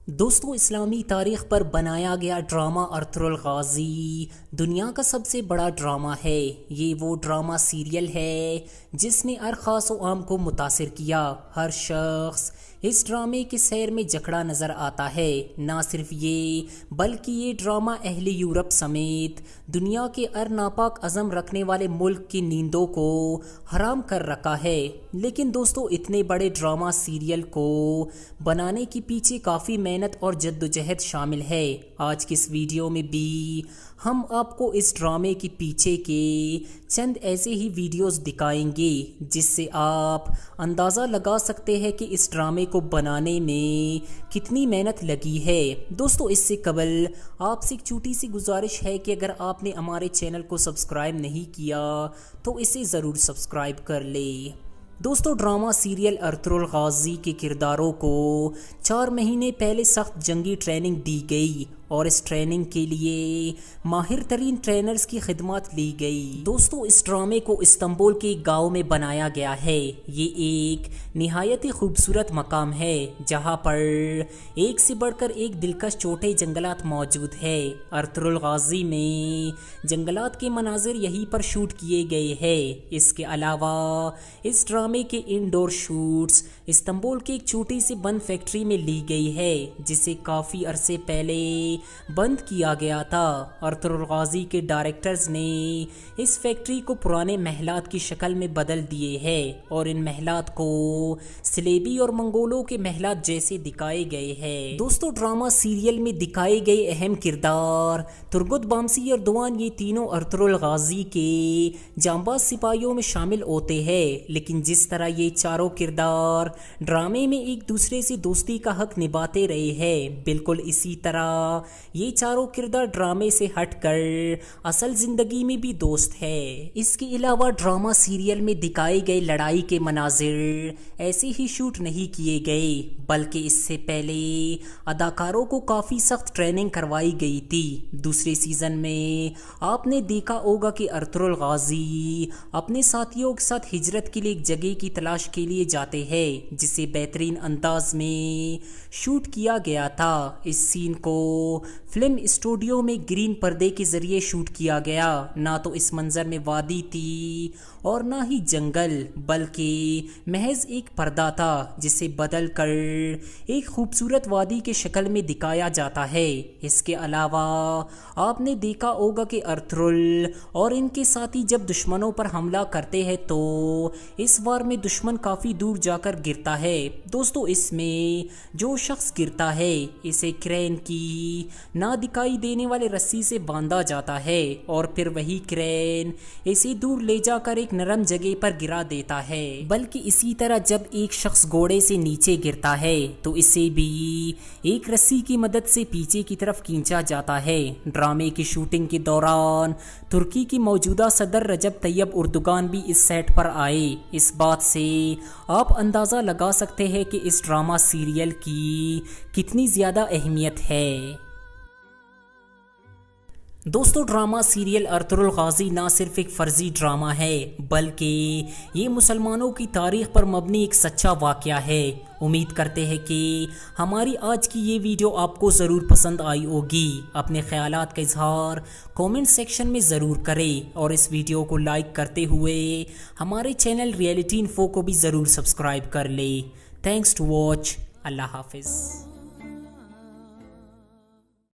دوستوں، اسلامی تاریخ پر بنایا گیا ڈرامہ ارطغرل غازی دنیا کا سب سے بڑا ڈرامہ ہے۔ یہ وہ ڈرامہ سیریل ہے جس نے ہر خاص و عام کو متاثر کیا۔ ہر شخص اس ڈرامے کے سیر میں جکڑا نظر آتا ہے۔ نہ صرف یہ بلکہ یہ ڈرامہ اہل یورپ سمیت دنیا کے ہر ناپاک عزم رکھنے والے ملک کی نیندوں کو حرام کر رکھا ہے۔ لیکن دوستوں، اتنے بڑے ڈرامہ سیریل کو بنانے کے پیچھے کافی محنت اور جدوجہد شامل ہے۔ آج کی اس ویڈیو میں بھی ہم آپ کو اس ڈرامے کے پیچھے کے چند ایسے ہی ویڈیوز دکھائیں گے جس سے آپ اندازہ لگا سکتے ہیں کہ اس ڈرامے کو بنانے میں کتنی محنت لگی ہے۔ دوستو، اس سے قبل آپ سے ایک چھوٹی سی گزارش ہے کہ اگر آپ نے ہمارے چینل کو سبسکرائب نہیں کیا تو اسے ضرور سبسکرائب کر لیں۔ دوستو، ڈرامہ سیریل ارطغرل غازی کے کرداروں کو 4 مہینے پہلے سخت جنگی ٹریننگ دی گئی اور اس ٹریننگ کے لیے ماہر ترین ٹرینرز کی خدمات لی گئی۔ دوستو، اس ڈرامے کو استنبول کے ایک گاؤں میں بنایا گیا ہے۔ یہ ایک نہایت خوبصورت مقام ہے جہاں پر ایک سے بڑھ کر ایک دلکش چھوٹے جنگلات موجود ہے۔ ارطغرل غازی میں جنگلات کے مناظر یہیں پر شوٹ کیے گئے ہیں۔ اس کے علاوہ اس ڈرامے کے انڈور شوٹس استنبول کے ایک چھوٹی سی بند فیکٹری میں لی گئی ہے جسے کافی عرصے پہلے بند کیا گیا تھا۔ ارطغرل غازی کے ڈائریکٹرز نے اس فیکٹری کو پرانے محلات کی شکل میں بدل دیے ہیں اور ان محلات کو صلیبی اور منگولوں کے محلات جیسے دکھائے گئے ہیں۔ دوستو، ڈرامہ سیریل میں دکھائے گئے اہم کردار ترگت بامسی اور دوان، یہ تینوں ارطغرل غازی کے جانباز سپاہیوں میں شامل ہوتے ہیں۔ لیکن جس طرح یہ چاروں کردار ڈرامے میں ایک دوسرے سے دوستی کا حق نبھاتے رہے ہیں، بالکل اسی طرح یہ چاروں کردار ڈرامے سے ہٹ کر اصل زندگی میں بھی دوست ہے۔ اس کے علاوہ ڈرامہ سیریل میں دکھائے گئے لڑائی کے مناظر ایسے ہی شوٹ نہیں کیے گئے بلکہ اس سے پہلے اداکاروں کو کافی سخت ٹریننگ کروائی گئی تھی۔ دوسرے سیزن میں آپ نے دیکھا ہوگا کہ ارطغرل غازی اپنے ساتھیوں کے ساتھ ہجرت کے لیے ایک جگہ کی تلاش کے لیے جاتے ہیں جسے بہترین انداز میں شوٹ کیا گیا تھا۔ اس سین کو فلم اسٹوڈیو میں گرین پردے کے ذریعے شوٹ کیا گیا۔ نہ تو اس منظر میں وادی تھی اور نہ ہی جنگل، بلکہ محض ایک پردہ تھا جسے بدل کر ایک خوبصورت وادی کے شکل میں دکھایا جاتا ہے۔ اس کے علاوہ آپ نے دیکھا ہوگا کہ ارطغرل اور ان کے ساتھی جب دشمنوں پر حملہ کرتے ہیں تو اس وار میں دشمن کافی دور جا کر گرتا ہے۔ دوستو، اس میں جو شخص گرتا ہے اسے کرین کی نہ دکھائی دینے والے رسی سے باندھا جاتا ہے اور پھر وہی کرین اسے دور لے جا کر ایک نرم جگہ پر گرا دیتا ہے۔ بلکہ اسی طرح جب ایک شخص گھوڑے سے نیچے گرتا ہے تو اسے بھی ایک رسی کی مدد سے پیچھے کی طرف کھینچا جاتا ہے۔ ڈرامے کی شوٹنگ کے دوران ترکی کی موجودہ صدر رجب طیب اردوگان بھی اس سیٹ پر آئے۔ اس بات سے آپ اندازہ لگا سکتے ہیں کہ اس ڈرامہ سیریل کی کتنی زیادہ اہمیت ہے۔ دوستو، ڈرامہ سیریل ارطغرل غازی نہ صرف ایک فرضی ڈرامہ ہے بلکہ یہ مسلمانوں کی تاریخ پر مبنی ایک سچا واقعہ ہے۔ امید کرتے ہیں کہ ہماری آج کی یہ ویڈیو آپ کو ضرور پسند آئی ہوگی۔ اپنے خیالات کا اظہار کومنٹ سیکشن میں ضرور کریں اور اس ویڈیو کو لائک کرتے ہوئے ہمارے چینل ریئلٹی انفو کو بھی ضرور سبسکرائب کر لیں۔ Thanks to watch. اللہ حافظ۔